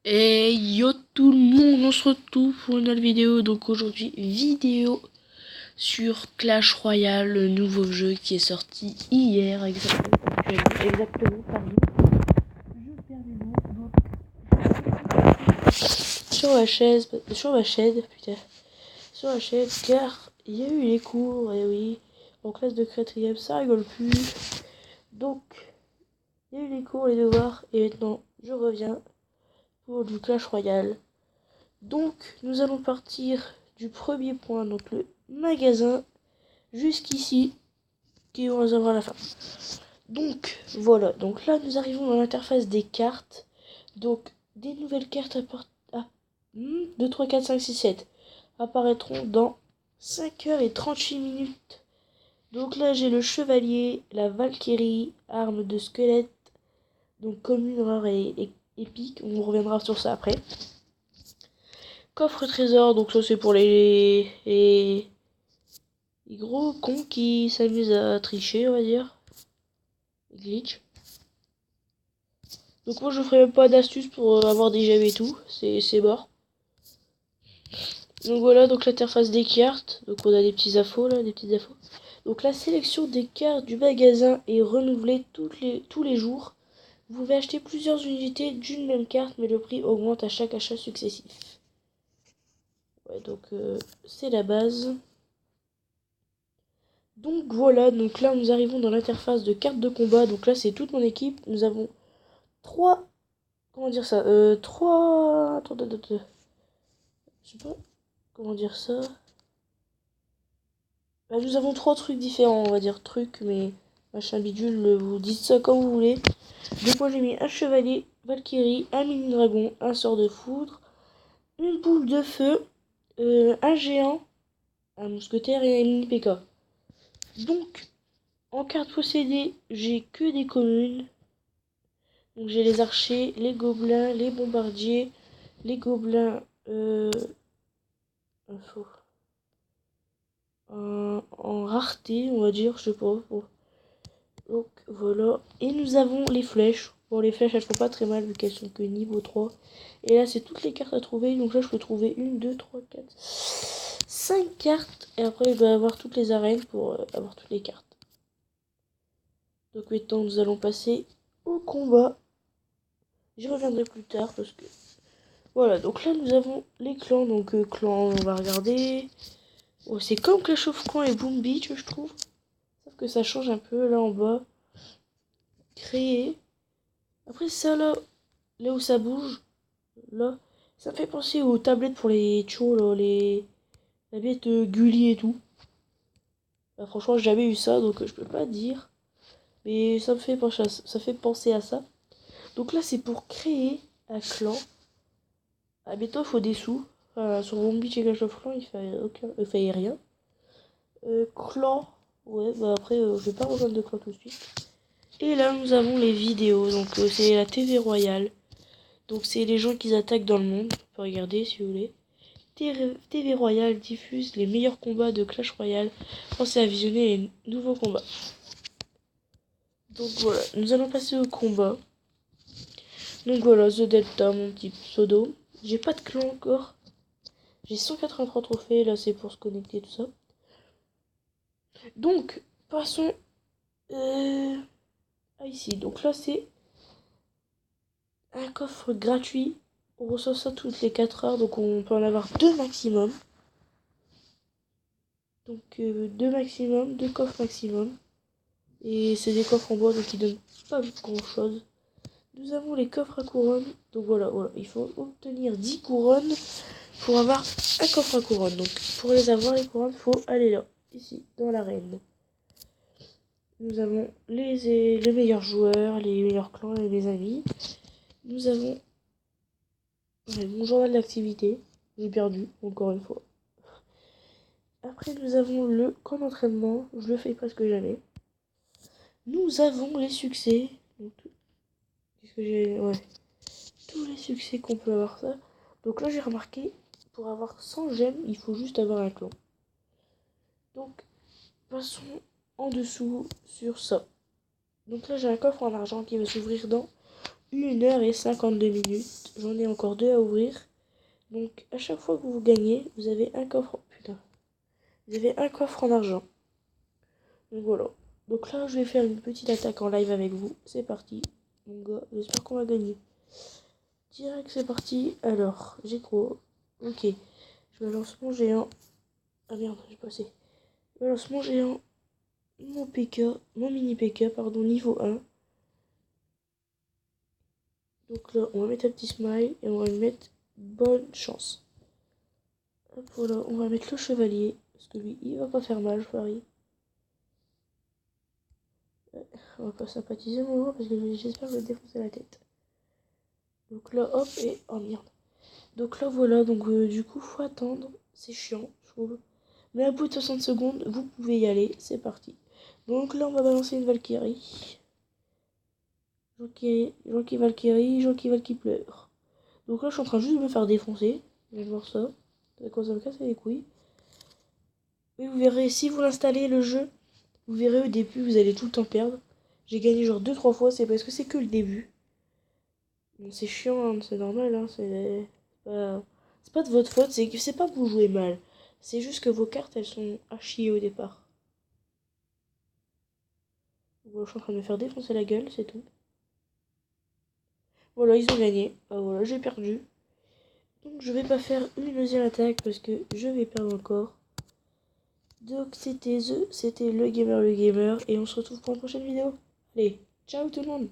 Et yo tout le monde, on se retrouve pour une nouvelle vidéo. Donc aujourd'hui, vidéo sur Clash Royale, le nouveau jeu qui est sorti hier exactement pardon. Je perds les mots, donc sur la chaise, car il y a eu les cours, et oui, en classe de quatrième, ça rigole plus. Donc, il y a eu les cours, les devoirs, et maintenant, je reviens pour du Clash Royale. Donc, nous allons partir du premier point, donc le magasin, jusqu'ici, qui on réservera à la fin. Donc, voilà. Donc là, nous arrivons dans l'interface des cartes. Donc, des nouvelles cartes à 2, 3, 4, 5, 6, 7 apparaîtront dans 5h38. Donc là, j'ai le chevalier, la valkyrie, arme de squelette, donc commune, rare et épique. On reviendra sur ça après. Coffre trésor, donc ça c'est pour les gros cons qui s'amusent à tricher, on va dire. Glitch. Donc moi je ferai même pas d'astuce pour avoir des gemmes et tout, c'est mort. Donc voilà, donc l'interface des cartes, donc on a des petits infos là, des petites infos. Donc la sélection des cartes du magasin est renouvelée tous les jours. Vous pouvez acheter plusieurs unités d'une même carte, mais le prix augmente à chaque achat successif. Ouais, donc c'est la base. Donc voilà, donc là nous arrivons dans l'interface de cartes de combat. Donc là c'est toute mon équipe. Nous avons trois... Comment dire ça trois... Attends. Je sais pas comment dire ça. Bah, nous avons trois trucs différents, on va dire trucs, mais machin bidule, vous dites ça comme vous voulez. Donc moi j'ai mis un chevalier, Valkyrie, un mini dragon, un sort de foudre, une boule de feu, un géant, un mousquetaire et un mini PK. Donc en carte possédée, j'ai que des communes. Donc j'ai les archers, les gobelins, les bombardiers, les gobelins info. En rareté, on va dire, je sais pas. Bon. Donc voilà. Et nous avons les flèches. Bon, les flèches elles font pas très mal vu qu'elles sont que niveau 3. Et là c'est toutes les cartes à trouver. Donc là je peux trouver 1, 2, 3, 4, 5 cartes. Et après je dois avoir toutes les arènes pour avoir toutes les cartes. Donc maintenant nous allons passer au combat. J'y reviendrai plus tard parce que... Voilà, donc là nous avons les clans. Donc clans, on va regarder. Oh, c'est comme Clash of Clans et Boom Beach, je trouve. Sauf que ça change un peu là en bas. Créer. Après ça là où ça bouge, là, ça me fait penser aux tablettes pour les tchos, là, les tablettes Gulli et tout. Bah, franchement, j'ai jamais eu ça, donc je peux pas dire. Mais ça me fait penser à ça. Donc là, c'est pour créer un clan. Ah, bientôt, il faut des sous. Sur Zombie et Clash of Clans, il fait rien. Clan, ouais, bah après, je vais pas rejoindre de clan tout de suite. Et là, nous avons les vidéos. Donc, c'est la TV Royale. Donc, c'est les gens qui attaquent dans le monde. On peut regarder si vous voulez. TV Royale diffuse les meilleurs combats de Clash Royale. Pensez à visionner les nouveaux combats. Donc voilà, nous allons passer au combat. Donc voilà, The Delta, mon petit pseudo. J'ai pas de clan encore. J'ai 183 trophées, là c'est pour se connecter, tout ça. Donc, passons à ici. Donc là c'est un coffre gratuit. On reçoit ça toutes les 4 heures, donc on peut en avoir 2 maximum. Donc 2 maximum, 2 coffres maximum. Et c'est des coffres en bois donc ils donnent pas grand chose. Nous avons les coffres à couronne. Donc voilà, il faut obtenir 10 couronnes pour avoir un coffre à couronne. Donc pour les avoir les couronnes, il faut aller là, ici, dans l'arène. Nous avons les meilleurs joueurs, les meilleurs clans et les amis. Nous avons mon journal d'activité. J'ai perdu, encore une fois. Après nous avons le camp d'entraînement. Je le fais presque jamais. Nous avons les succès. Qu'est-ce que j'ai... Ouais. Tous les succès qu'on peut avoir ça. Donc là j'ai remarqué, pour avoir 100 gemmes, il faut juste avoir un clan. Donc passons en dessous sur ça. Donc là j'ai un coffre en argent qui va s'ouvrir dans 1h52 minutes. j'en ai encore 2 à ouvrir. Donc à chaque fois que vous gagnez, vous avez un coffre. Putain. Vous avez un coffre en argent. Donc voilà. Donc là, je vais faire une petite attaque en live avec vous. C'est parti. Mon gars, j'espère qu'on va gagner. Direct, c'est parti. Alors, j'ai quoi? Ok. Je balance mon géant. Ah merde, j'ai passé. Je balance mon géant. Mon PK. Mon mini PK, pardon, niveau 1. Donc là, on va mettre un petit smile et on va lui mettre bonne chance. Hop, voilà, on va mettre le chevalier. Parce que lui, il va pas faire mal, je parie. On va pas sympathiser mon joueur parce que j'espère que je vais défoncer la tête. Donc là, hop, et... Oh merde. Donc là, voilà, donc du coup, faut attendre. C'est chiant, je trouve. Mais à bout de 60 secondes, vous pouvez y aller. C'est parti. Donc là, on va balancer une Valkyrie. Gentil Valkyrie, gentil Valkyrie pleure. Donc là, je suis en train juste de me faire défoncer. Je vais voir ça. Ça commence à me casser les couilles. Oui, vous verrez, si vous l'installez le jeu, vous verrez au début, vous allez tout le temps perdre. J'ai gagné genre 2-3 fois, c'est parce que c'est que le début. Bon, c'est chiant, hein, c'est normal, hein, c'est pas de votre faute, c'est pas que vous jouez mal. C'est juste que vos cartes, elles sont à chier au départ. Bon, je suis en train de me faire défoncer la gueule, c'est tout. Voilà, ils ont gagné. Ah voilà, j'ai perdu. Donc je vais pas faire une deuxième attaque parce que je vais perdre encore. Donc c'était le gamer, et on se retrouve pour une prochaine vidéo. Allez, ciao tout le monde!